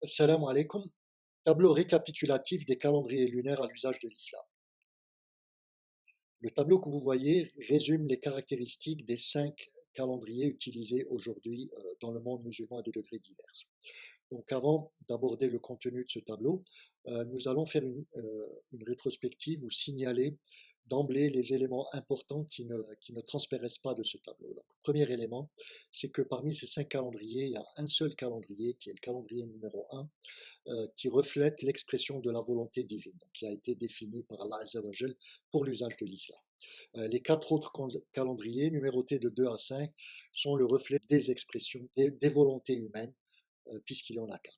Salam alaikum. Tableau récapitulatif des calendriers lunaires à l'usage de l'islam. Le tableau que vous voyez résume les caractéristiques des 5 calendriers utilisés aujourd'hui dans le monde musulman à des degrés divers. Donc avant d'aborder le contenu de ce tableau, nous allons faire une rétrospective ou signaler d'emblée les éléments importants qui ne transparaissent pas de ce tableau. Donc, le premier élément, c'est que parmi ces 5 calendriers, il y a un seul calendrier qui est le calendrier numéro 1, qui reflète l'expression de la volonté divine, donc qui a été définie par Allah Azza wa Jal pour l'usage de l'islam. Les 4 autres calendriers, numérotés de 2 à 5, sont le reflet des expressions, des volontés humaines, puisqu'il y en a 4.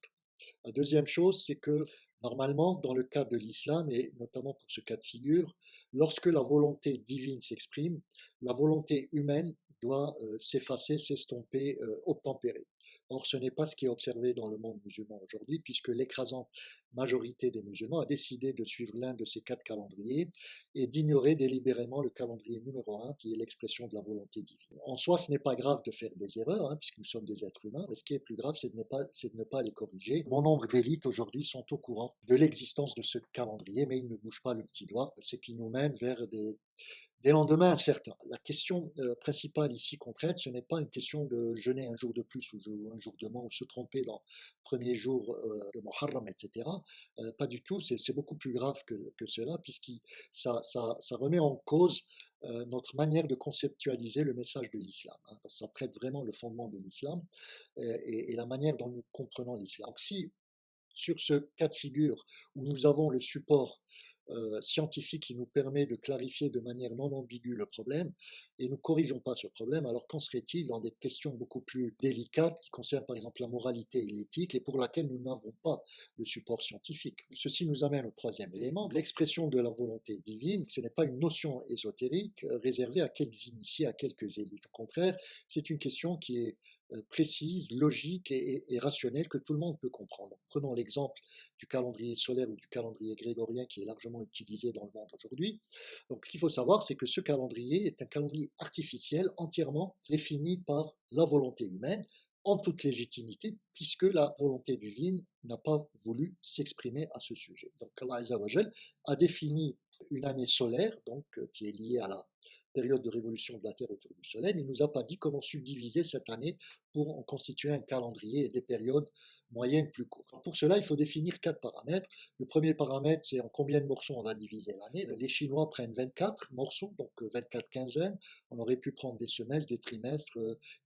La deuxième chose, c'est que normalement, dans le cas de l'islam, et notamment pour ce cas de figure, lorsque la volonté divine s'exprime, la volonté humaine doit s'effacer, s'estomper, obtempérer. Or, ce n'est pas ce qui est observé dans le monde musulman aujourd'hui, puisque l'écrasante majorité des musulmans a décidé de suivre l'un de ces 4 calendriers et d'ignorer délibérément le calendrier numéro 1, qui est l'expression de la volonté divine. En soi, ce n'est pas grave de faire des erreurs, puisque nous sommes des êtres humains, mais ce qui est plus grave, c'est de ne pas les corriger. Bon nombre d'élites aujourd'hui sont au courant de l'existence de ce calendrier, mais ils ne bougent pas le petit doigt, ce qui nous mène vers des lendemains incertains. La question principale ici qu'on traite, ce n'est pas une question de jeûner un jour de plus ou un jour de moins, ou se tromper dans le premier jour de Muharram, etc. Pas du tout, c'est beaucoup plus grave que cela, puisque ça remet en cause notre manière de conceptualiser le message de l'islam. Parce que ça traite vraiment le fondement de l'islam et la manière dont nous comprenons l'islam. Donc si sur ce cas de figure où nous avons le support scientifique qui nous permet de clarifier de manière non ambiguë le problème, et nous ne corrigeons pas ce problème, alors qu'en serait-il dans des questions beaucoup plus délicates qui concernent par exemple la moralité et l'éthique et pour laquelle nous n'avons pas le support scientifique. Ceci nous amène au troisième élément, l'expression de la volonté divine. Ce n'est pas une notion ésotérique réservée à quelques initiés, à quelques élites. Au contraire, c'est une question qui est précise, logique et rationnelle que tout le monde peut comprendre. Prenons l'exemple du calendrier solaire ou du calendrier grégorien qui est largement utilisé dans le monde aujourd'hui. Donc ce qu'il faut savoir, c'est que ce calendrier est un calendrier artificiel entièrement défini par la volonté humaine en toute légitimité, puisque la volonté divine n'a pas voulu s'exprimer à ce sujet. Donc Allah Azza wa Jal a défini une année solaire, donc qui est liée à la période de révolution de la Terre autour du Soleil, mais il ne nous a pas dit comment subdiviser cette année pour en constituer un calendrier et des périodes moyennes plus courtes. Pour cela, il faut définir 4 paramètres. Le premier paramètre, c'est en combien de morceaux on va diviser l'année. Les Chinois prennent 24 morceaux, donc 24 quinzaines. On aurait pu prendre des semestres, des trimestres,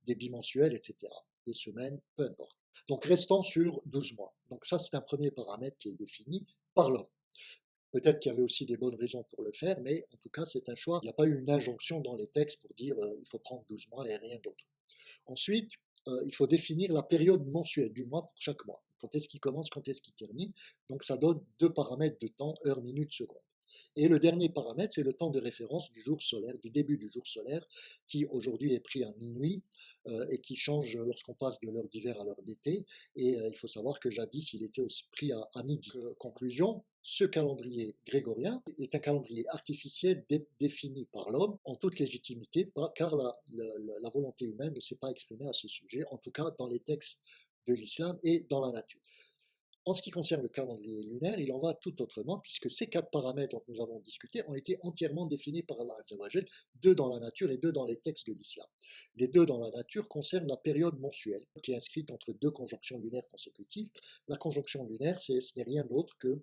des bimensuels, etc. Des semaines, peu importe. Donc restons sur 12 mois. Donc ça, c'est un premier paramètre qui est défini par l'homme. Peut-être qu'il y avait aussi des bonnes raisons pour le faire, mais en tout cas, c'est un choix. Il n'y a pas eu une injonction dans les textes pour dire il faut prendre 12 mois et rien d'autre. Ensuite, il faut définir la période mensuelle du mois pour chaque mois. Quand est-ce qu'il commence, quand est-ce qu'il termine. Donc ça donne 2 paramètres de temps, heure, minute, seconde. Et le dernier paramètre, c'est le temps de référence du jour solaire, du début du jour solaire, qui aujourd'hui est pris à minuit et qui change lorsqu'on passe de l'heure d'hiver à l'heure d'été. Et il faut savoir que jadis, il était aussi pris à midi. Conclusion, ce calendrier grégorien est un calendrier artificiel défini par l'homme en toute légitimité, car la volonté humaine ne s'est pas exprimée à ce sujet, en tout cas dans les textes de l'islam et dans la nature. En ce qui concerne le calendrier lunaire, il en va tout autrement, puisque ces 4 paramètres dont nous avons discuté ont été entièrement définis par Allah Azza wa Jal, 2 dans la nature et 2 dans les textes de l'islam. Les 2 dans la nature concernent la période mensuelle, qui est inscrite entre 2 conjonctions lunaires consécutives. La conjonction lunaire, ce n'est rien d'autre que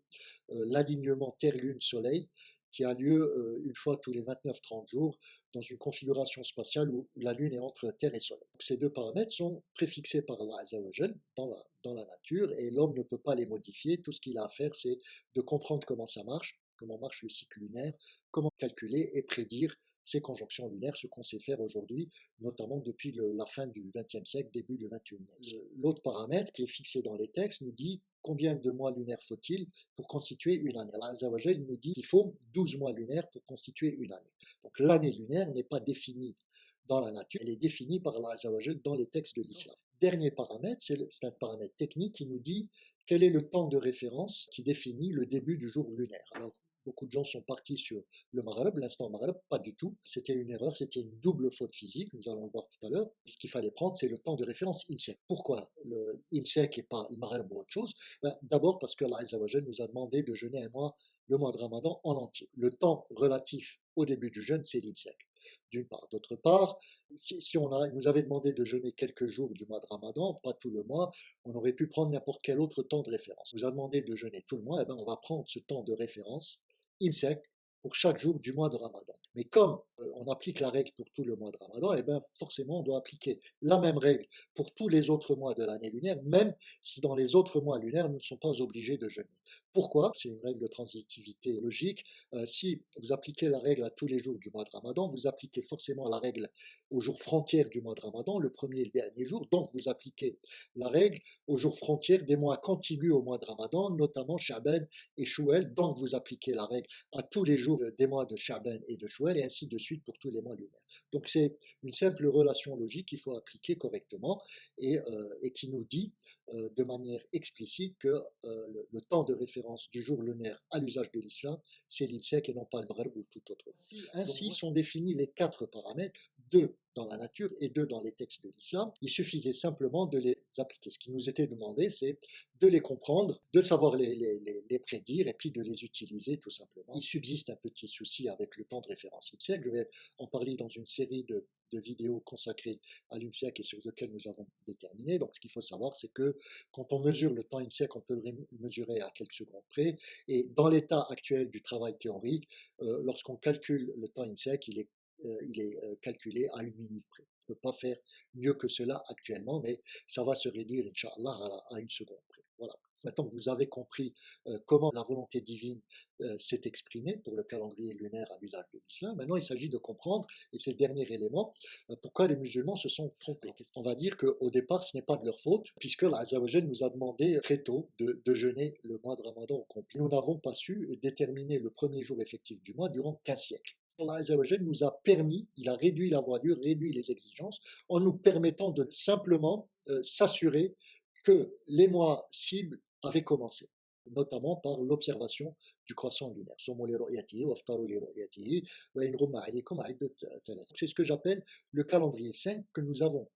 l'alignement Terre-Lune-Soleil, qui a lieu une fois tous les 29-30 jours dans une configuration spatiale où la Lune est entre Terre et Soleil. Donc, ces 2 paramètres sont préfixés par Allah Azza wa Jal dans la nature et l'homme ne peut pas les modifier. Tout ce qu'il a à faire, c'est de comprendre comment marche le cycle lunaire, comment calculer et prédire ces conjonctions lunaires, ce qu'on sait faire aujourd'hui, notamment depuis la fin du XXe siècle, début du XXIe siècle. L'autre paramètre qui est fixé dans les textes nous dit combien de mois lunaires faut-il pour constituer une année. Allah Azza wa Jal nous dit qu'il faut 12 mois lunaires pour constituer une année. Donc l'année lunaire n'est pas définie dans la nature, elle est définie par Allah Azza wa Jal dans les textes de l'islam. Dernier paramètre, c'est un paramètre technique qui nous dit quel est le temps de référence qui définit le début du jour lunaire. Alors, Beaucoup de gens sont partis sur le Maghreb, l'instant Maghreb, pas du tout. C'était une erreur, c'était une double faute physique, nous allons le voir tout à l'heure. Ce qu'il fallait prendre, c'est le temps de référence IMSEC. Pourquoi le IMSEC et pas le Maghreb ou autre chose? D'abord parce que Allah Azza wa Jal nous a demandé de jeûner un mois, le mois de Ramadan en entier. Le temps relatif au début du jeûne, c'est l'IMSEC, d'une part. D'autre part, si nous avait demandé de jeûner quelques jours du mois de Ramadan, pas tout le mois, on aurait pu prendre n'importe quel autre temps de référence. On nous a demandé de jeûner tout le mois, et ben on va prendre ce temps de référence, IMSEC, pour chaque jour du mois de Ramadan. Mais comme on applique la règle pour tout le mois de Ramadan, et ben forcément on doit appliquer la même règle pour tous les autres mois de l'année lunaire, même si dans les autres mois lunaires nous ne sommes pas obligés de jeûner. Pourquoi? C'est une règle de transitivité logique. Si vous appliquez la règle à tous les jours du mois de Ramadan, vous appliquez forcément la règle aux jours frontières du mois de Ramadan, le premier et le dernier jour, donc vous appliquez la règle aux jours frontières des mois contigus au mois de Ramadan, notamment Sha'ban et Shouel, donc vous appliquez la règle à tous les jours des mois de Sha'ban et de Shouel, et ainsi de suite pour tous les mois lunaires. Donc c'est une simple relation logique qu'il faut appliquer correctement et qui nous dit de manière explicite que le temps de référence du jour lunaire à l'usage de l'islam, c'est l'IMSEC et non pas le Maghreb ou tout autre. Ainsi sont définis les 4 paramètres, 2 dans la nature et 2 dans les textes de l'islam. Il suffisait simplement de les appliquer. Ce qui nous était demandé, c'est de les comprendre, de savoir les prédire et puis de les utiliser tout simplement. Il subsiste un petit souci avec le temps de référence IMSEC. Je vais en parler dans une série de vidéos consacrées à l'IMSEC et sur lesquelles nous avons déterminé. Donc ce qu'il faut savoir, c'est que quand on mesure le temps IMSEC, on peut le mesurer à quelques secondes près. Et dans l'état actuel du travail théorique, lorsqu'on calcule le temps IMSEC, il est calculé à 1 minute près. On ne peut pas faire mieux que cela actuellement, mais ça va se réduire, Inch'Allah, à 1 seconde près. Voilà. Maintenant que vous avez compris comment la volonté divine s'est exprimée pour le calendrier lunaire à l'usage de l'islam, maintenant il s'agit de comprendre, et c'est le dernier élément, pourquoi les musulmans se sont trompés. On va dire qu'au départ ce n'est pas de leur faute, puisque l'Azza wa Jal nous a demandé très tôt de jeûner le mois de Ramadan au complet. Nous n'avons pas su déterminer le premier jour effectif du mois durant 15 siècles. Allah Azza wa Jal nous a permis, il a réduit la voilure, réduit les exigences, en nous permettant de simplement s'assurer que les mois cibles avaient commencé, notamment par l'observation du croissant lunaire. C'est ce que j'appelle le calendrier 5 que nous avons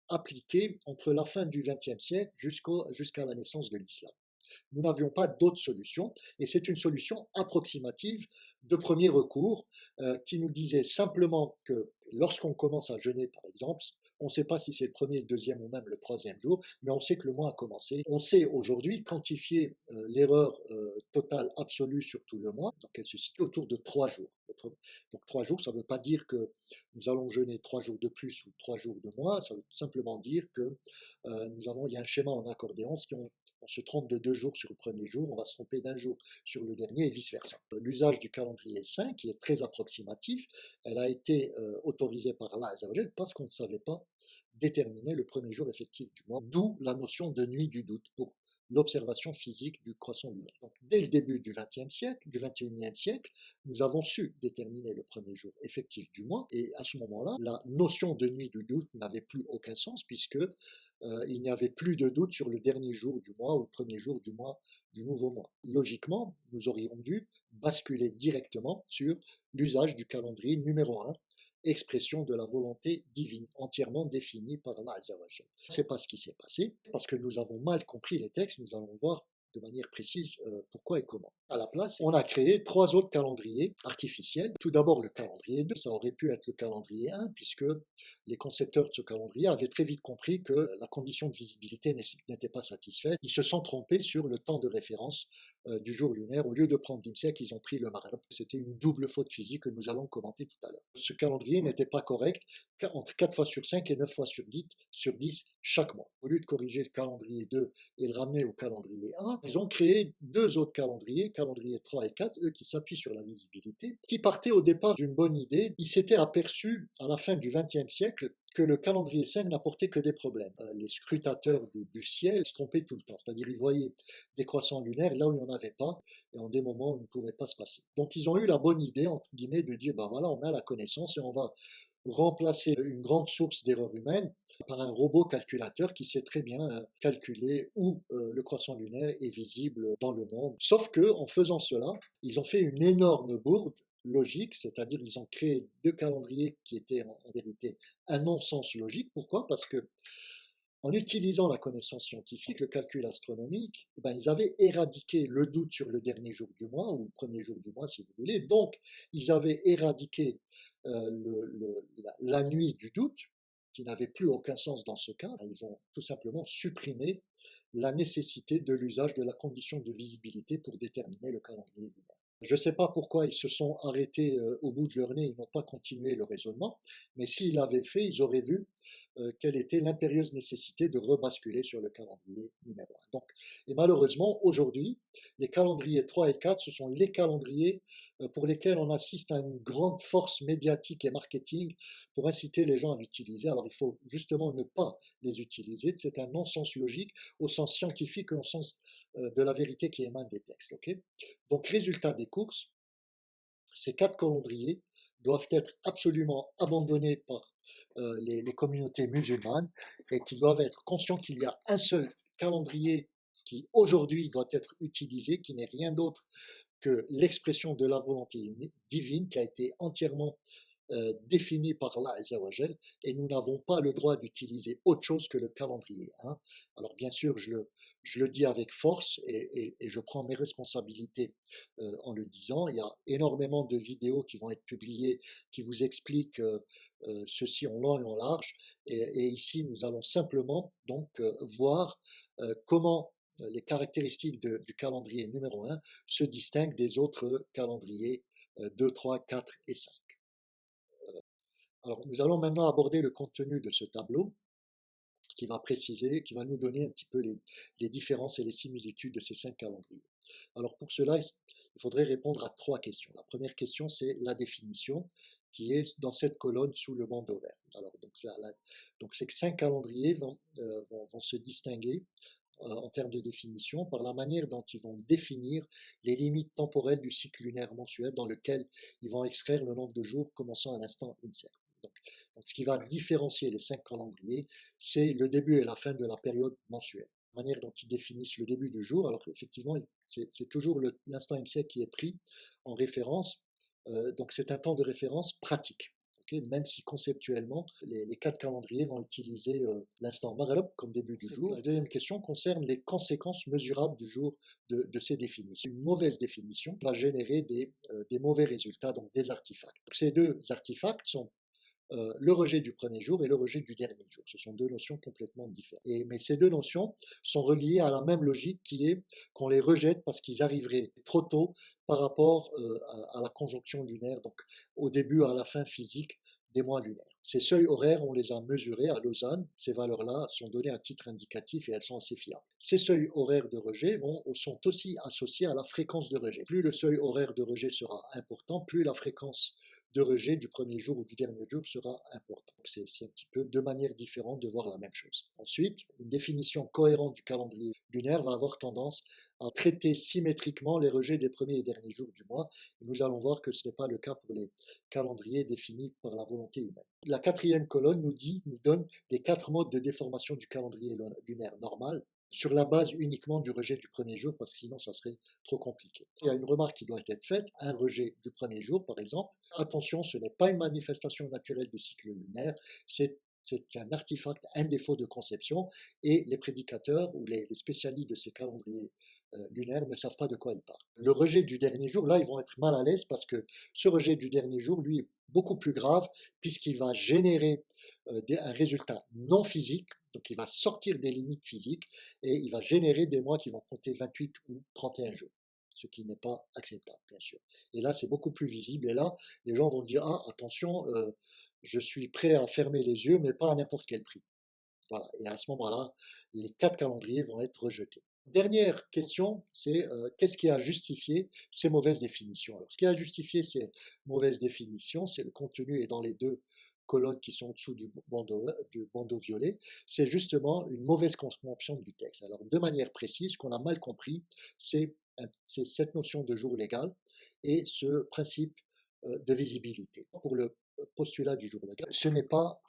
appliqué entre la fin du XXe siècle jusqu'à la naissance de l'islam. Nous n'avions pas d'autre solution, et c'est une solution approximative de premier recours qui nous disait simplement que lorsqu'on commence à jeûner, par exemple, on ne sait pas si c'est le premier, le deuxième ou même le troisième jour, mais on sait que le mois a commencé. On sait aujourd'hui quantifier l'erreur totale absolue sur tout le mois, donc elle se situe autour de 3 jours. Donc 3 jours, ça ne veut pas dire que nous allons jeûner 3 jours de plus ou 3 jours de moins, ça veut simplement dire que il y a un schéma en accordéon, si on se trompe de 2 jours sur le premier jour, on va se tromper d'1 jour sur le dernier et vice-versa. L'usage du calendrier 5, qui est très approximatif, elle a été autorisée par Allah Azza wa Jal parce qu'on ne savait pas déterminer le premier jour effectif du mois, d'où la notion de nuit du doute pour l'observation physique du croissant lunaire. Donc, dès le début du XXe siècle, du XXIe siècle, nous avons su déterminer le premier jour effectif du mois, et à ce moment-là, la notion de nuit du doute n'avait plus aucun sens, puisque il n'y avait plus de doute sur le dernier jour du mois ou le premier jour du mois du nouveau mois. Logiquement, nous aurions dû basculer directement sur l'usage du calendrier numéro 1, expression de la volonté divine, entièrement définie par Allah Azza wa Jal. C'est pas ce qui s'est passé, parce que nous avons mal compris les textes, nous allons voir de manière précise pourquoi et comment. À la place, on a créé 3 autres calendriers artificiels. Tout d'abord le calendrier 2, ça aurait pu être le calendrier 1, puisque les concepteurs de ce calendrier avaient très vite compris que la condition de visibilité n'était pas satisfaite. Ils se sont trompés sur le temps de référence du jour lunaire. Au lieu de prendre l'IMSEC, ils ont pris le Maghreb. C'était une double faute physique que nous allons commenter tout à l'heure. Ce calendrier n'était pas correct entre 4 fois sur 5 et 9 fois sur 10 chaque mois. Au lieu de corriger le calendrier 2 et le ramener au calendrier 1, ils ont créé 2 autres calendriers 3 et 4, eux qui s'appuient sur la visibilité, qui partaient au départ d'une bonne idée. Ils s'étaient aperçus à la fin du XXe siècle que le calendrier 5 n'apportait que des problèmes. Les scrutateurs du ciel se trompaient tout le temps, c'est-à-dire ils voyaient des croissants lunaires là où il n'y en avait pas, et en des moments où il ne pouvait pas se passer. Donc ils ont eu la bonne idée, entre guillemets, de dire, ben voilà, on a la connaissance et on va remplacer une grande source d'erreurs humaines par un robot calculateur qui sait très bien calculer où le croissant lunaire est visible dans le monde. Sauf que en faisant cela, ils ont fait une énorme bourde logique, c'est-à-dire ils ont créé deux calendriers qui étaient en vérité un non-sens logique. Pourquoi? Parce que en utilisant la connaissance scientifique, le calcul astronomique, eh ben, ils avaient éradiqué le doute sur le dernier jour du mois, ou le premier jour du mois si vous voulez. Donc, ils avaient éradiqué la nuit du doute, qui n'avait plus aucun sens dans ce cas. Ils ont tout simplement supprimé la nécessité de l'usage de la condition de visibilité pour déterminer le calendrier lunaire. Je ne sais pas pourquoi ils se sont arrêtés au bout de leur nez, ils n'ont pas continué le raisonnement, mais s'ils l'avaient fait, ils auraient vu quelle était l'impérieuse nécessité de rebasculer sur le calendrier numéro 1. Donc, et malheureusement, aujourd'hui, les calendriers 3 et 4, ce sont les calendriers pour lesquels on assiste à une grande force médiatique et marketing pour inciter les gens à l'utiliser. Alors, il faut justement ne pas les utiliser. C'est un non-sens logique au sens scientifique et au sens de la vérité qui émane des textes. Okay. Donc, résultat des courses, ces 4 calendriers doivent être absolument abandonnés par les communautés musulmanes et qui doivent être conscients qu'il y a un seul calendrier qui aujourd'hui doit être utilisé, qui n'est rien d'autre que l'expression de la volonté divine qui a été entièrement définie par Allah Azzawajal, et nous n'avons pas le droit d'utiliser autre chose que le calendrier. Hein. Alors bien sûr, je le dis avec force et je prends mes responsabilités en le disant. Il y a énormément de vidéos qui vont être publiées qui vous expliquent ceci en long et en large. Et ici, nous allons simplement donc voir comment les caractéristiques du calendrier numéro 1 se distinguent des autres calendriers 2, 3, 4 et 5. Alors, nous allons maintenant aborder le contenu de ce tableau qui va préciser, qui va nous donner un petit peu les différences et les similitudes de ces 5 calendriers. Alors, pour cela, il faudrait répondre à 3 questions. La première question, c'est la définition qui est dans cette colonne sous le bandeau vert. Alors, donc ces 5 calendriers vont se distinguer en termes de définition par la manière dont ils vont définir les limites temporelles du cycle lunaire mensuel dans lequel ils vont extraire le nombre de jours commençant à l'instant INSET. Donc, ce qui va différencier les 5 calendriers, c'est le début et la fin de la période mensuelle. La manière dont ils définissent le début du jour, alors effectivement, c'est toujours l'instant INSET qui est pris en référence, donc c'est un temps de référence pratique. Okay, même si conceptuellement, les 4 calendriers vont utiliser l'instant Maghreb comme début du jour. La deuxième question concerne les conséquences mesurables du jour de ces définitions. Une mauvaise définition va générer des mauvais résultats, donc des artefacts. Donc, ces deux artefacts sont le rejet du premier jour et le rejet du dernier jour. Ce sont deux notions complètement différentes. Mais ces deux notions sont reliées à la même logique qui est qu'on les rejette parce qu'ils arriveraient trop tôt par rapport à la conjonction lunaire, donc au début, à la fin physique des mois lunaires. Ces seuils horaires, on les a mesurés à Lausanne. Ces valeurs-là sont données à titre indicatif et elles sont assez fiables. Ces seuils horaires de rejet sont aussi associés à la fréquence de rejet. Plus le seuil horaire de rejet sera important, plus la fréquence de rejet du premier jour ou du dernier jour sera important. C'est un petit peu deux manières différentes de voir la même chose. Ensuite, une définition cohérente du calendrier lunaire va avoir tendance à traiter symétriquement les rejets des premiers et derniers jours du mois. Et nous allons voir que ce n'est pas le cas pour les calendriers définis par la volonté humaine. La quatrième colonne nous donne les 4 modes de déformation du calendrier lunaire normal, sur la base uniquement du rejet du premier jour, parce que sinon ça serait trop compliqué. Il y a une remarque qui doit être faite, un rejet du premier jour par exemple, attention, ce n'est pas une manifestation naturelle du cycle lunaire, c'est un artefact, un défaut de conception, et les prédicateurs ou les spécialistes de ces calendriers lunaires ne savent pas de quoi ils parlent. Le rejet du dernier jour, là, ils vont être mal à l'aise parce que ce rejet du dernier jour, lui, est beaucoup plus grave puisqu'il va générer un résultat non physique, donc il va sortir des limites physiques et il va générer des mois qui vont compter 28 ou 31 jours, ce qui n'est pas acceptable, bien sûr. Et là, c'est beaucoup plus visible. Et là, les gens vont dire, ah, attention, je suis prêt à fermer les yeux, mais pas à n'importe quel prix. Voilà. Et à ce moment-là, les 4 calendriers vont être rejetés. Dernière question, c'est qu'est-ce qui a justifié ces mauvaises définitions? Alors, ce qui a justifié ces mauvaises définitions, c'est le contenu est dans les 2 colonnes qui sont en dessous du bandeau violet, c'est justement une mauvaise compréhension du texte. Alors, de manière précise, ce qu'on a mal compris, c'est cette notion de jour légal et ce principe de visibilité. Pour le postulat du jour légal, ce n'est pas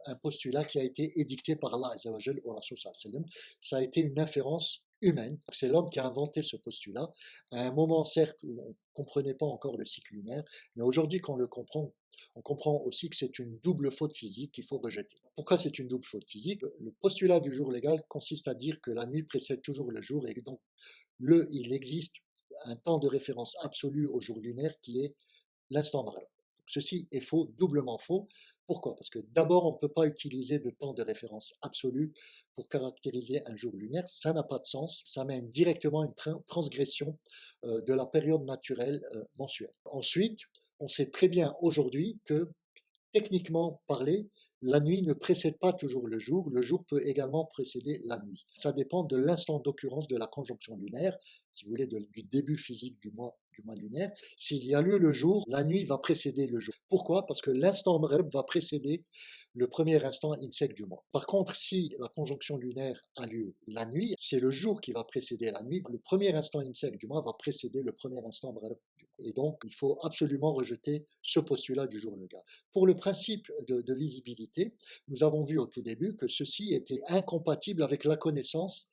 un postulat qui a été édicté par Allah Azza wa Jal ou Rasul sallallahu alayhi wa sallam. Ça a été une inférence humaine. C'est l'homme qui a inventé ce postulat. À un moment, certes, où on ne comprenait pas encore le cycle lunaire, mais aujourd'hui, quand on le comprend, on comprend aussi que c'est une double faute physique qu'il faut rejeter. Pourquoi c'est une double faute physique? Le postulat du jour légal consiste à dire que la nuit précède toujours le jour et donc il existe un temps de référence absolu au jour lunaire qui est l'instant Maghreb. Ceci est faux, doublement faux. Pourquoi? Parce que d'abord, on ne peut pas utiliser de temps de référence absolu pour caractériser un jour lunaire. Ça n'a pas de sens. Ça mène directement à une transgression de la période naturelle mensuelle. Ensuite, on sait très bien aujourd'hui que, techniquement parlé, la nuit ne précède pas toujours le jour peut également précéder la nuit. Ça dépend de l'instant d'occurrence de la conjonction lunaire, si vous voulez, du début physique du mois lunaire. S'il y a lieu le jour, la nuit va précéder le jour. Pourquoi? Parce que l'instant Maghreb va précéder le premier instant IMSEC du mois. Par contre, si la conjonction lunaire a lieu la nuit, c'est le jour qui va précéder la nuit. Le premier instant IMSEC du mois va précéder le premier instant Maghreb du mois. Et donc, il faut absolument rejeter ce postulat du jour légal. Pour le principe de visibilité, nous avons vu au tout début que ceci était incompatible avec la connaissance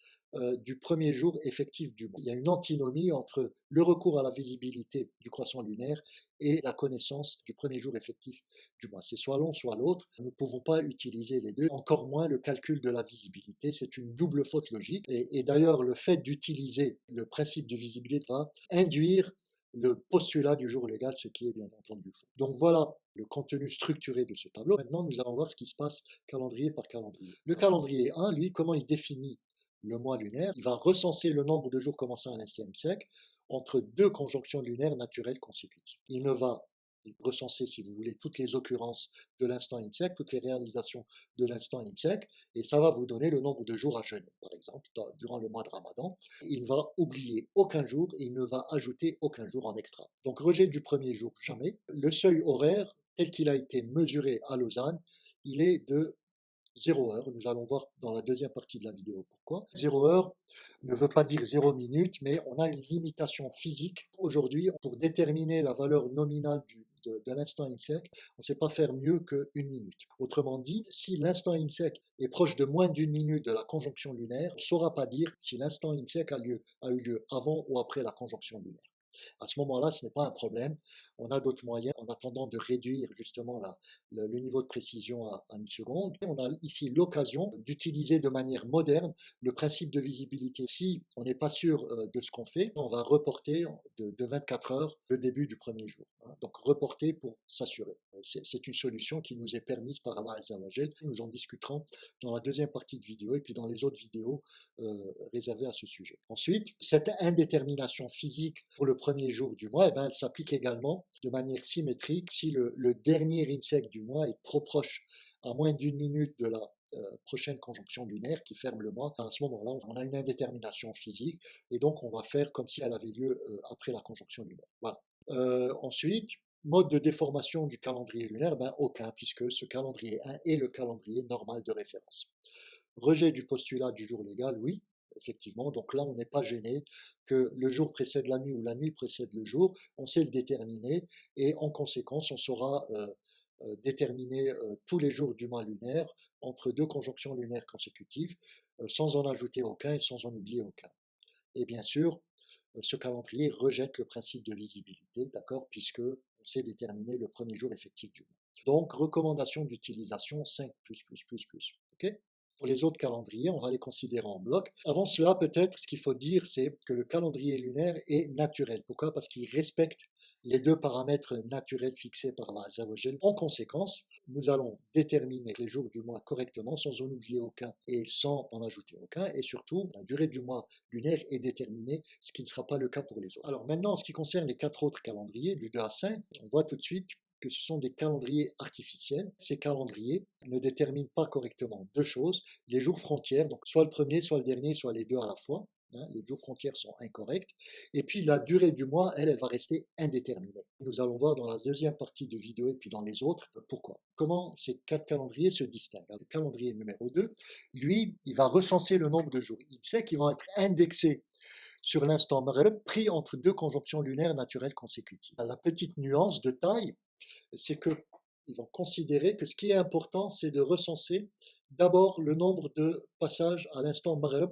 du premier jour effectif du mois. Il y a une antinomie entre le recours à la visibilité du croissant lunaire et la connaissance du premier jour effectif du mois. C'est soit l'un, soit l'autre. Nous ne pouvons pas utiliser les deux, encore moins le calcul de la visibilité. C'est une double faute logique. Et d'ailleurs, le fait d'utiliser le principe de visibilité va induire le postulat du jour légal, ce qui est bien entendu faux. Donc voilà le contenu structuré de ce tableau. Maintenant, nous allons voir ce qui se passe calendrier par calendrier. Le calendrier 1, lui, comment il définit le mois lunaire? Il va recenser le nombre de jours commençant à l'E siècle entre deux conjonctions lunaires naturelles consécutives. Il ne va recenser, si vous voulez, toutes les occurrences de l'instant IMSEC, toutes les réalisations de l'instant IMSEC, et ça va vous donner le nombre de jours à jeûner, par exemple, durant le mois de Ramadan. Il ne va oublier aucun jour et il ne va ajouter aucun jour en extra. Donc rejet du premier jour, jamais. Le seuil horaire, tel qu'il a été mesuré à Lausanne, il est de 0 heure. Nous allons voir dans la deuxième partie de la vidéo pourquoi. 0 heure ne veut pas dire 0 minute, mais on a une limitation physique. Aujourd'hui, pour déterminer la valeur nominale de l'instant IMSEC, on ne sait pas faire mieux qu'une minute. Autrement dit, si l'instant IMSEC est proche de moins d'une minute de la conjonction lunaire, on ne saura pas dire si l'instant IMSEC a eu lieu avant ou après la conjonction lunaire. À ce moment-là, ce n'est pas un problème. On a d'autres moyens en attendant de réduire justement le niveau de précision à une seconde. On a ici l'occasion d'utiliser de manière moderne le principe de visibilité. Si on n'est pas sûr de ce qu'on fait, on va reporter de 24 heures le début du premier jour. Donc reporter pour s'assurer. C'est une solution qui nous est permise par Allah Azza wa Jal. Nous en discuterons dans la deuxième partie de vidéo et puis dans les autres vidéos réservées à ce sujet. Ensuite, cette indétermination physique pour le premier jour du mois, elle s'applique également de manière symétrique si le dernier IMSEC du mois est trop proche, à moins d'une minute de la prochaine conjonction lunaire qui ferme le mois. À ce moment-là, on a une indétermination physique et donc on va faire comme si elle avait lieu après la conjonction lunaire. Voilà. Ensuite, mode de déformation du calendrier lunaire, aucun, puisque ce calendrier 1 est le calendrier normal de référence. Rejet du postulat du jour légal, oui, effectivement. Donc là, on n'est pas gêné que le jour précède la nuit ou la nuit précède le jour. On sait le déterminer et en conséquence, on saura déterminer tous les jours du mois lunaire entre deux conjonctions lunaires consécutives sans en ajouter aucun et sans en oublier aucun. Et bien sûr, ce calendrier rejette le principe de visibilité, d'accord, puisque on sait déterminer le premier jour effectif du mois. Donc, recommandation d'utilisation 5++++. Ok? Pour les autres calendriers, on va les considérer en bloc. Avant cela, peut-être, ce qu'il faut dire, c'est que le calendrier lunaire est naturel. Pourquoi? Parce qu'il respecte les deux paramètres naturels fixés par la Azza wa Jal. En conséquence, nous allons déterminer les jours du mois correctement, sans en oublier aucun et sans en ajouter aucun. Et surtout, la durée du mois lunaire est déterminée, ce qui ne sera pas le cas pour les autres. Alors maintenant, en ce qui concerne les 4 autres calendriers, du 2 à 5, on voit tout de suite que ce sont des calendriers artificiels. Ces calendriers ne déterminent pas correctement deux choses, les jours frontières, donc soit le premier, soit le dernier, soit les deux à la fois. Les jours frontières sont incorrects. Et puis la durée du mois, elle va rester indéterminée. Nous allons voir dans la deuxième partie de vidéo et puis dans les autres pourquoi. Comment ces 4 calendriers se distinguent. Le calendrier numéro 2, lui, il va recenser le nombre de jours. Il sait qu'ils vont être indexés sur l'instant Maghreb pris entre deux conjonctions lunaires naturelles consécutives. La petite nuance de taille, c'est que ils vont considérer que ce qui est important, c'est de recenser d'abord le nombre de passages à l'instant Maghreb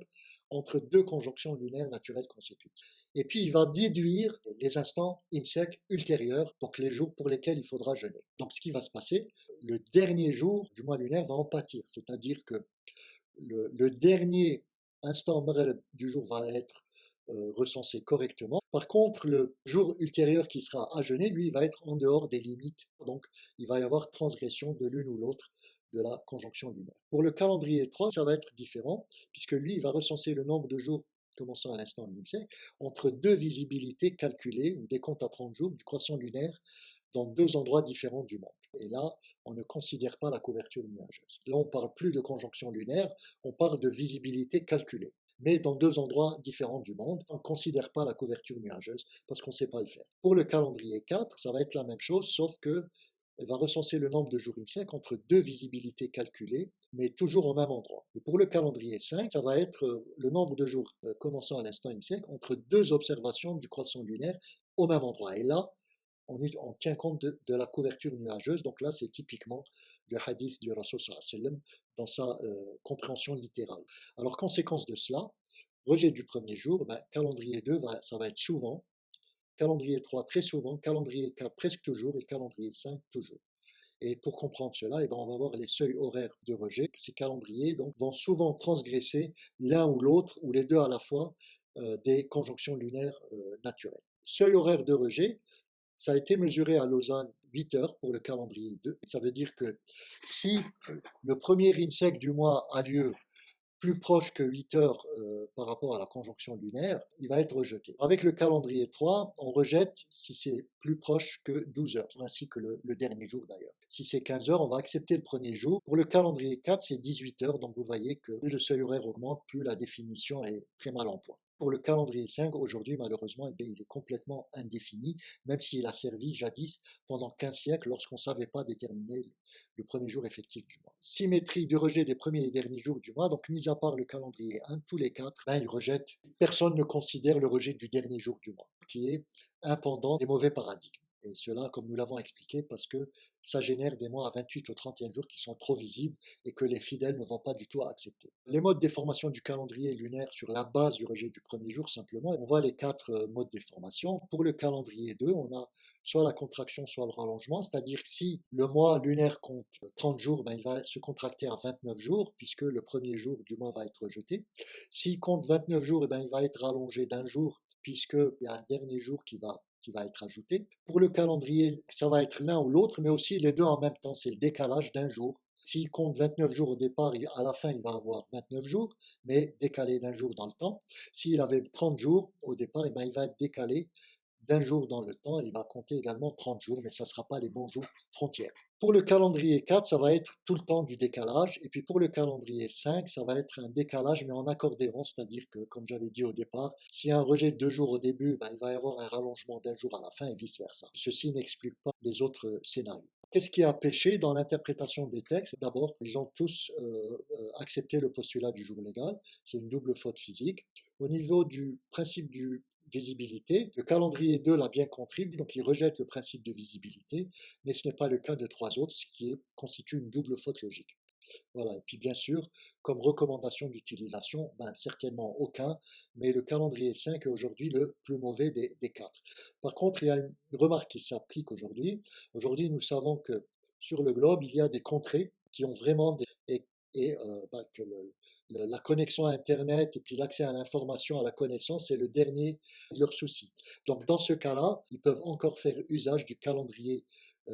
entre deux conjonctions lunaires naturelles consécutives. Et puis il va déduire les instants IMSEC ultérieurs, donc les jours pour lesquels il faudra jeûner. Donc ce qui va se passer, le dernier jour du mois lunaire va en pâtir, c'est-à-dire que le dernier instant Maghreb du jour va être recensé correctement. Par contre, le jour ultérieur qui sera à jeûner, lui, il va être en dehors des limites. Donc, il va y avoir transgression de l'une ou l'autre de la conjonction lunaire. Pour le calendrier 3, ça va être différent, puisque lui, il va recenser le nombre de jours commençant à l'instant de l'IMSEC entre deux visibilités calculées, ou des comptes à 30 jours du croissant lunaire, dans deux endroits différents du monde. Et là, on ne considère pas la couverture nuageuse. Là, on ne parle plus de conjonction lunaire, on parle de visibilité calculée. Mais dans deux endroits différents du monde, on ne considère pas la couverture nuageuse parce qu'on ne sait pas le faire. Pour le calendrier 4, ça va être la même chose, sauf que elle va recenser le nombre de jours IMSEC entre deux visibilités calculées, mais toujours au même endroit. Et pour le calendrier 5, ça va être le nombre de jours commençant à l'instant IMSEC entre deux observations du croissant lunaire au même endroit. Et là, on tient compte de la couverture nuageuse. Donc là, c'est typiquement le hadith du Rasul sallam dans sa compréhension littérale. Alors, conséquence de cela, rejet du premier jour, calendrier 2, ça va être souvent, calendrier 3 très souvent, calendrier 4 presque toujours et calendrier 5 toujours. Et pour comprendre cela, on va voir les seuils horaires de rejet. Ces calendriers donc, vont souvent transgresser l'un ou l'autre, ou les deux à la fois, des conjonctions lunaires naturelles. Seuil horaire de rejet, ça a été mesuré à Lausanne 8 heures pour le calendrier 2. Ça veut dire que si le premier IMSEC du mois a lieu plus proche que 8 heures par rapport à la conjonction lunaire, il va être rejeté. Avec le calendrier 3, on rejette si c'est plus proche que 12 heures, ainsi que le dernier jour d'ailleurs. Si c'est 15 heures, on va accepter le premier jour. Pour le calendrier 4, c'est 18 heures, donc vous voyez que plus le seuil horaire augmente, plus la définition est très mal en point. Pour le calendrier 5, aujourd'hui, malheureusement, il est complètement indéfini, même s'il a servi jadis pendant 15 siècles lorsqu'on ne savait pas déterminer le premier jour effectif du mois. Symétrie du rejet des premiers et derniers jours du mois, donc mis à part le calendrier 1, tous les quatre, ils rejettent. Personne ne considère le rejet du dernier jour du mois, qui est un pendant des mauvais paradigmes. Et cela, comme nous l'avons expliqué, parce que ça génère des mois à 28 ou 31 jours qui sont trop visibles et que les fidèles ne vont pas du tout accepter. Les modes de déformation du calendrier lunaire sur la base du rejet du premier jour, simplement, on voit les quatre modes de déformation. Pour le calendrier 2, on a soit la contraction, soit le rallongement, c'est-à-dire que si le mois lunaire compte 30 jours, il va se contracter à 29 jours, puisque le premier jour du mois va être rejeté. S'il compte 29 jours, il va être rallongé d'un jour, puisqu'il y a un dernier jour qui va être ajouté. Pour le calendrier, ça va être l'un ou l'autre, mais aussi les deux en même temps, c'est le décalage d'un jour. S'il compte 29 jours au départ, à la fin, il va avoir 29 jours, mais décalé d'un jour dans le temps. S'il avait 30 jours au départ, il va être décalé d'un jour dans le temps, il va compter également 30 jours, mais ça ne sera pas les bons jours frontières. Pour le calendrier 4, ça va être tout le temps du décalage, et puis pour le calendrier 5, ça va être un décalage, mais en accordéon, c'est-à-dire que, comme j'avais dit au départ, s'il y a un rejet de 2 jours au début, il va y avoir un rallongement d'un jour à la fin, et vice-versa. Ceci n'explique pas les autres scénarios. Qu'est-ce qui a péché dans l'interprétation des textes? D'abord, ils ont tous accepté le postulat du jour légal, c'est une double faute physique. Au niveau du principe du visibilité, le calendrier 2 l'a bien compris, donc il rejette le principe de visibilité, mais ce n'est pas le cas de 3 autres, ce qui constitue une double faute logique. Voilà. Et puis bien sûr, comme recommandation d'utilisation, certainement aucun, mais le calendrier 5 est aujourd'hui le plus mauvais des 4. Par contre, il y a une remarque qui s'applique aujourd'hui. Aujourd'hui, nous savons que sur le globe, il y a des contrées qui ont vraiment que la connexion à Internet et puis l'accès à l'information, à la connaissance, c'est le dernier de leurs soucis. Donc dans ce cas-là, ils peuvent encore faire usage du calendrier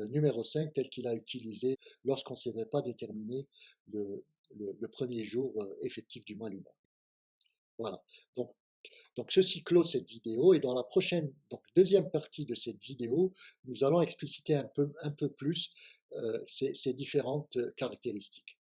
numéro 5 tel qu'il a utilisé lorsqu'on ne savait pas déterminer le premier jour effectif du mois lunaire. Voilà. Donc ceci clôt cette vidéo et dans la prochaine, donc deuxième partie de cette vidéo, nous allons expliciter un peu plus ces différentes caractéristiques.